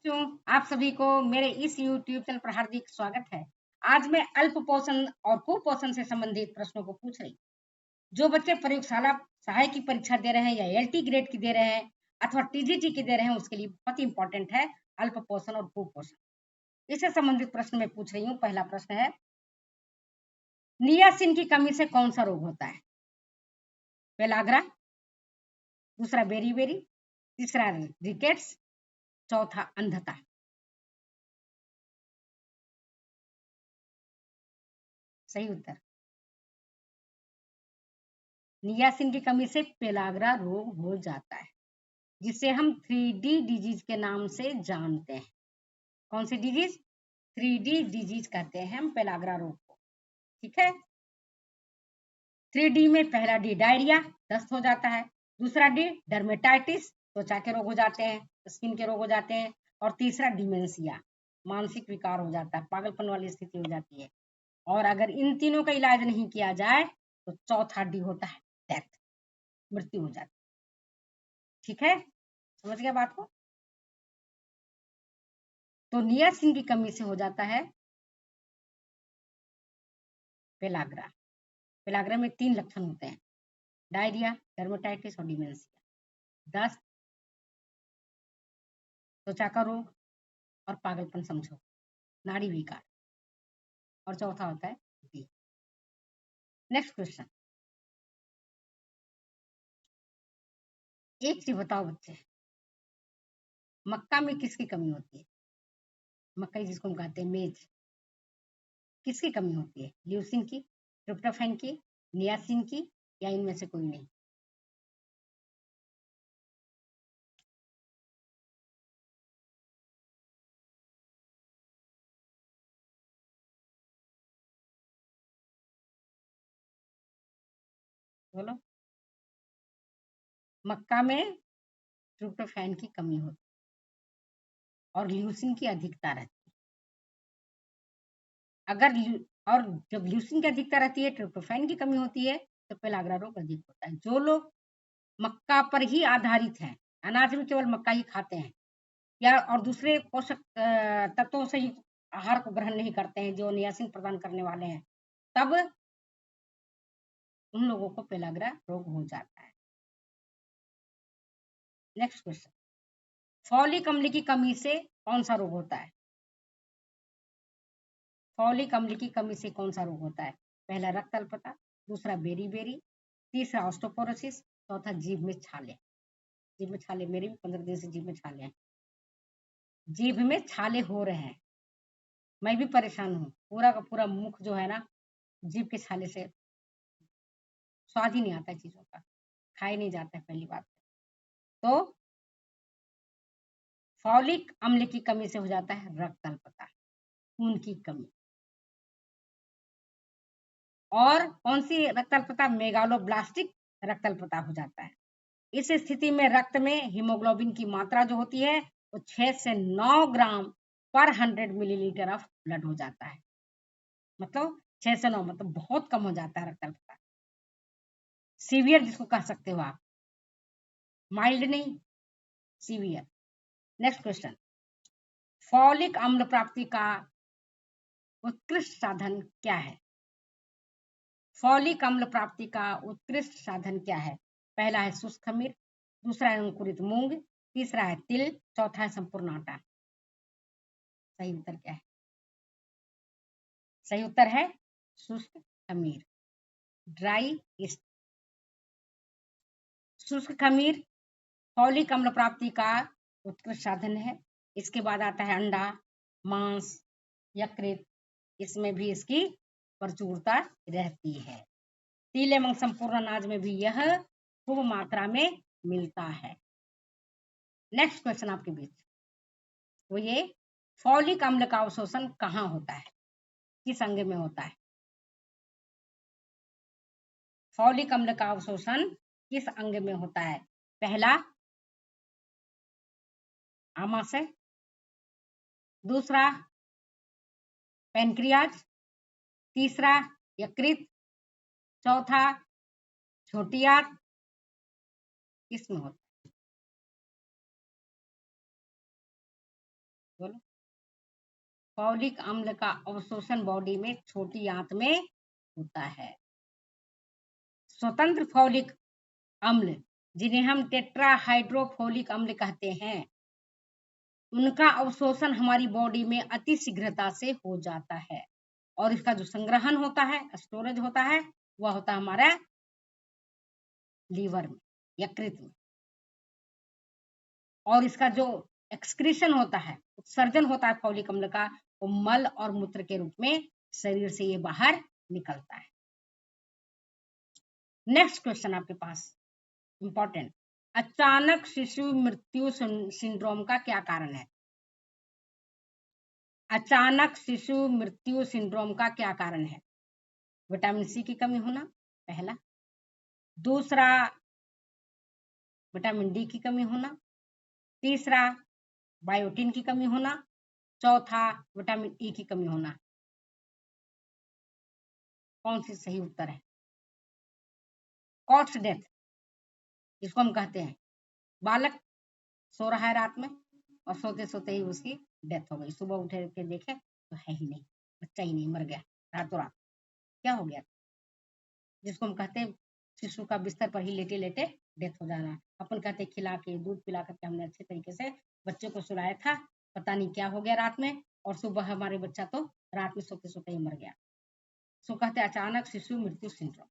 बच्चों, आप सभी को मेरे इस यूट्यूब चैनल पर हार्दिक स्वागत है। आज मैं अल्प पोषण और कुपोषण से संबंधित प्रश्नों को पूछ रही। जो बच्चे प्रयोगशाला सहायक की परीक्षा दे रहे हैं या एलटी ग्रेड की दे रहे हैं अथवा टीजीटी की दे रहे हैं, उसके लिए बहुत इंपॉर्टेंट है अल्प पोषण और कुपोषण। इससे संबंधित प्रश्न मैं पूछ रही हूँ। पहला प्रश्न है, नियासिन की कमी से कौन सा रोग होता है? पेलाग्रा, दूसरा बेरी, तीसरा रिकेट्स, चौथा अंधता। सही उत्तर, नियासिन की कमी से पेलाग्रा रोग हो जाता है, जिसे हम 3D डिजीज के नाम से जानते हैं। कौन सी डिजीज? 3D डिजीज कहते हैं हम पेलाग्रा रोग को। ठीक है। 3D में पहला डी डायरिया, दस्त हो जाता है। दूसरा डी डर्मेटाइटिस, त्वचा के रोग हो जाते हैं, स्किन के रोग हो जाते हैं। और तीसरा डिमेंशिया, मानसिक विकार हो जाता है, पागलपन वाली स्थिति हो जाती है। और अगर इन तीनों का इलाज नहीं किया जाए तो चौथा डी होता है डेथ, मृत्यु हो जाती है। ठीक है, समझ गया बात को? तो नियासिन की कमी से हो जाता है पेलाग्रा। पेलाग्रा में 3 लक्षण होते हैं, डायरिया, डर्मेटाइटिस और डिमेंशिया। दस्त, त्वचा का रोग और पागलपन समझो, नाड़ी विकार। और चौथा होता है डी। नेक्स्ट क्वेश्चन, एक चीज बताओ बच्चे, मक्का में किसकी कमी होती है? मकई जिसको हम कहते हैं मेज, किसकी कमी होती है? ल्यूसिन की, ट्रिप्टोफैन की, नियासिन की, या इनमें से कोई नहीं? बोलो। मक्का में ट्रिप्टोफैन की कमी होती है और ल्यूसिन की अधिकता रहती है। अगर और जब ल्यूसिन की अधिकता रहती है, ट्रिप्टोफैन की कमी होती है, तो पेलाग्रा रोग अधिक होता है। जो लोग मक्का पर ही आधारित हैं, अनाज में केवल मक्का ही खाते हैं, या और दूसरे पोषक तत्वों से युक्त आहार को ग्रहण नहीं करते हैं जो नियासिन प्रदान करने वाले हैं, तब उन लोगों को पेलाग्रा रोग हो जाता है। नेक्स्ट क्वेश्चन, फॉलिक अम्ल की कमी से कौन सा रोग होता है? फॉलिक अम्ल की कमी से कौन सा रोग होता है? पहला रक्त अल्पता, दूसरा बेरी, तीसरा ऑस्टोपोरोसिस, चौथा जीभ में छाले। जीभ में छाले, मेरे भी 15 दिन से जीभ में छाले हैं। जीभ में छाले हो रहे हैं, मैं भी परेशान हूँ। पूरा का पूरा मुख जो है ना, जीभ के छाले से स्वाद ही नहीं आता है चीजों का, खाए नहीं जाता है पहली बात। तो फॉलिक अम्ल की कमी से हो जाता है रक्त अल्पता, खून की कमी। और कौन सी रक्त अल्पता? मेगालोब्लास्टिक रक्त अल्पता हो जाता है। इस स्थिति में रक्त में हीमोग्लोबिन की मात्रा जो होती है वो 6 से 9 ग्राम पर 100 मिलीलीटर ऑफ ब्लड हो जाता है। मतलब 6 से 9, मतलब बहुत कम हो जाता है रक्त अल्पता। सीवियर जिसको कह सकते हो आप, माइल्ड नहीं, सीवियर। नेक्स्ट क्वेश्चन, फॉलिक अम्ल प्राप्ति का उत्कृष्ट साधन क्या है? फॉलिक अम्ल प्राप्ति का उत्कृष्ट साधन क्या है? पहला है शुष्क खमीर, दूसरा है अंकुरित मूंग, तीसरा है तिल, चौथा है संपूर्ण आटा। सही उत्तर क्या है? सही उत्तर है शुष्क खमीर, ड्राई ईस्ट। शुष्क खमीर फॉलिक अम्ल प्राप्ति का उत्कृष्ट साधन है। इसके बाद आता है अंडा, मांस, यकृत, इसमें भी इसकी प्रचुरता रहती है। तिल एवं संपूर्ण अनाज में भी यह खूब मात्रा में मिलता है। नेक्स्ट क्वेश्चन आपके बीच वो ये, फॉलिक अम्ल का अवशोषण कहाँ होता है? किस अंग में होता है? फॉलिक अम्ल का अवशोषण किस अंग में होता है? पहला आमाशय, दूसरा पेनक्रियाज, तीसरा यकृत, चौथा छोटी आंत, किसमें होता है? बोलो। फॉलिक अम्ल का अवशोषण बॉडी में छोटी आंत में होता है। स्वतंत्र फॉलिक अम्ल, जिन्हें हम टेट्राहाइड्रोफोलिक अम्ल कहते हैं, उनका अवशोषण हमारी बॉडी में अति शीघ्रता से हो जाता है और इसका जो संग्रहण होता है, स्टोरेज होता है, वह होता है हमारा लीवर में, यकृत में। और इसका जो एक्सक्रीशन होता है, उत्सर्जन होता है फॉलिक अम्ल का, वो मल और मूत्र के रूप में शरीर से ये बाहर निकलता है। नेक्स्ट क्वेश्चन आपके पास इंपॉर्टेंट, अचानक शिशु मृत्यु सिंड्रोम का क्या कारण है? अचानक शिशु मृत्यु सिंड्रोम का क्या कारण है? विटामिन सी की कमी होना पहला, दूसरा विटामिन डी की कमी होना, तीसरा बायोटिन की कमी होना, चौथा विटामिन ई की कमी होना। कौन सी सही उत्तर है? कॉट्स डेथ, जिसको हम कहते हैं बालक सो रहा है रात में और सोते सोते ही उसकी डेथ हो गई, सुबह उठे के देखे तो है ही नहीं, बच्चा ही नहीं, मर गया रातों रात। क्या हो गया? जिसको हम कहते हैं शिशु का बिस्तर पर ही लेटे लेटे डेथ हो जाना। अपन कहते हैं खिला के, दूध पिला करके हमने अच्छे तरीके से बच्चे को सुलाया था, पता नहीं क्या हो गया रात में, और सुबह हमारे बच्चा तो रात में सोते सोते ही मर गया। सो कहते हैं अचानक शिशु मृत्यु सिंड्रोम।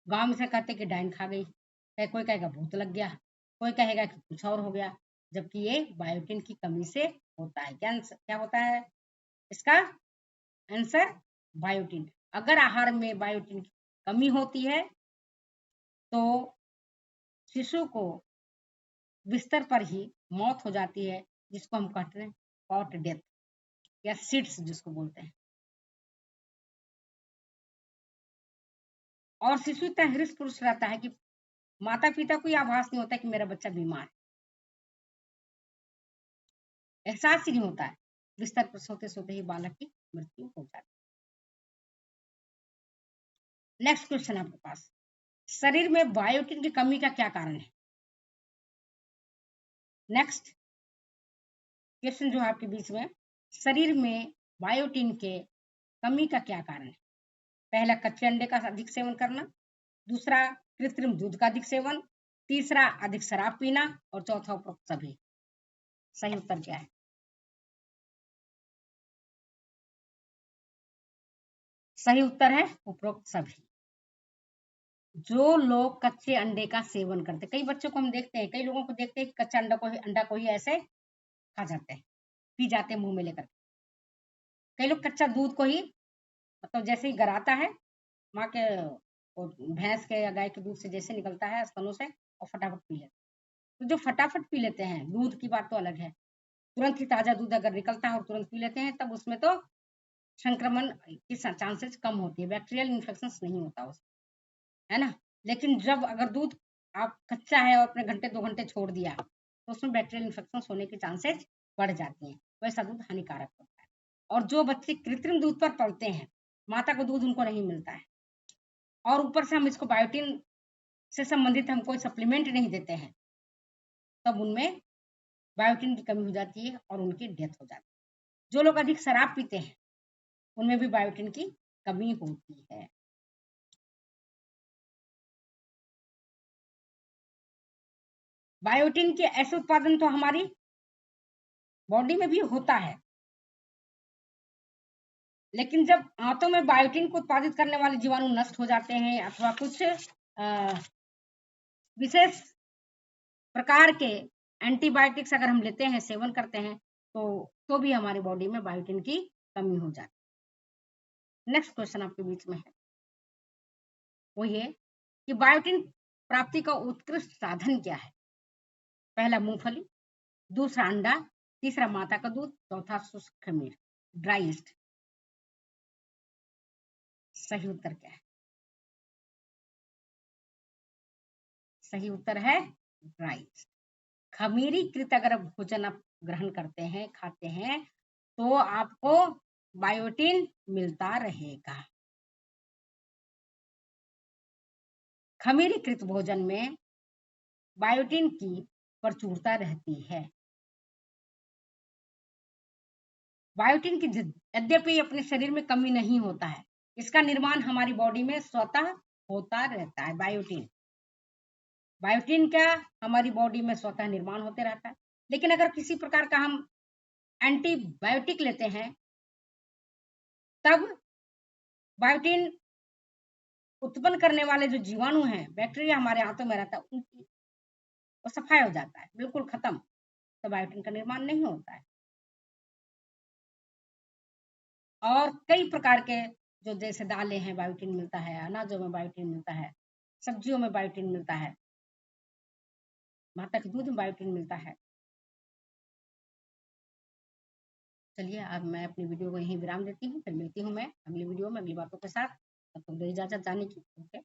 गांव में से कहते कि डाइन खा गई, कोई कहेगा भूत लग गया, कोई कहेगा कि कुछ और हो गया, जबकि ये बायोटिन की कमी से होता है। क्या होता है इसका आंसर? बायोटिन। अगर आहार में बायोटिन की कमी होती है तो शिशु को बिस्तर पर ही मौत हो जाती है, जिसको हम कहते हैं कॉट डेथ या सिट्स जिसको बोलते हैं। और शिशु इतना हृष्ट पुरुष रहता है कि माता पिता को आभास नहीं होता कि मेरा बच्चा बीमार है, एहसास ही नहीं होता है, बिस्तर पर सोते सोते ही बालक की मृत्यु हो जाती है। नेक्स्ट क्वेश्चन आपके पास, शरीर में बायोटिन की कमी का क्या कारण है? नेक्स्ट क्वेश्चन जो है आपके बीच में, शरीर में बायोटिन के कमी का क्या कारण है? पहला कच्चे अंडे का अधिक सेवन करना, दूसरा कृत्रिम दूध का अधिक सेवन, तीसरा अधिक शराब पीना, और चौथा उपरोक्त सभी। सही उत्तर क्या है? सही उत्तर है उपरोक्त सभी। जो लोग कच्चे अंडे का सेवन करते, कई बच्चों को हम देखते हैं, कई लोगों को देखते हैं कि कच्चा अंडा को ही ऐसे खा जाते हैं, पी जाते हैं मुंह में लेकर। कई लोग कच्चा दूध को ही, मतलब जैसे ही गराता है माँ के, भैंस के या गाय के दूध से जैसे निकलता है स्तनों से, और फटाफट पी लेते हैं। तो जो फटाफट पी लेते हैं दूध की बात तो अलग है, तुरंत ही ताजा दूध अगर निकलता है और तुरंत पी लेते हैं, तब उसमें तो संक्रमण की चांसेस कम होती है, बैक्टीरियल इन्फेक्शन नहीं होता उसमें, है ना। लेकिन जब अगर दूध आप कच्चा है और अपने घंटे 2 घंटे छोड़ दिया, तो उसमें बैक्टीरियल इन्फेक्शन होने की चांसेस बढ़ जाती हैं, वैसा दूध हानिकारक होता है। और जो बच्चे कृत्रिम दूध पर पलते हैं, माता का दूध उनको नहीं मिलता है, और ऊपर से हम इसको बायोटिन से संबंधित हम कोई सप्लीमेंट नहीं देते हैं, तब उनमें बायोटिन की कमी हो जाती है और उनकी डेथ हो जाती है। जो लोग अधिक शराब पीते हैं उनमें भी बायोटिन की कमी होती है। बायोटिन के ऐसे उत्पादन तो हमारी बॉडी में भी होता है, लेकिन जब आंतों में बायोटिन को उत्पादित करने वाले जीवाणु नष्ट हो जाते हैं अथवा कुछ विशेष प्रकार के एंटीबायोटिक्स अगर हम लेते हैं, सेवन करते हैं, तो भी हमारी बॉडी में बायोटिन की कमी हो जाती है। नेक्स्ट क्वेश्चन आपके बीच में है, वो ये कि बायोटिन प्राप्ति का उत्कृष्ट साधन क्या है? पहला मूंगफली, दूसरा अंडा, तीसरा माता का दूध, चौथा शुष्क खमीर, ड्राई ईस्ट। सही उत्तर क्या है? सही उत्तर है ड्राई ईस्ट। खमीरीकृत अगर भोजन आप ग्रहण करते हैं, खाते हैं, तो आपको बायोटिन मिलता रहेगा। खमीरीकृत भोजन में बायोटिन की प्रचुरता रहती है। बायोटिन की यद्यपि अपने शरीर में कमी नहीं होता है, इसका निर्माण हमारी बॉडी में स्वतः होता रहता है। बायोटिन बायोटिन क्या हमारी बॉडी में स्वतः निर्माण होते रहता है। लेकिन अगर किसी प्रकार का हम एंटीबायोटिक लेते हैं, तब बायोटिन उत्पन्न करने वाले जो जीवाणु हैं, बैक्टीरिया हमारे हाथों में रहता है, उनकी वो सफाई हो जाता है, बिल्कुल खत्म। तो बायोटिन का निर्माण नहीं होता है। और कई प्रकार के जो जैसे दालें हैं बायोटिन मिलता है, अनाजों में बायोटिन मिलता है, सब्जियों में बायोटिन मिलता है, माता के दूध में बायोटिन मिलता है। चलिए अब मैं अपनी वीडियो को यहीं विराम देती हूँ, फिर मिलती हूँ मैं अगली वीडियो में अगली बातों के साथ। तब तक दो इजाज़त जाने की। ओके।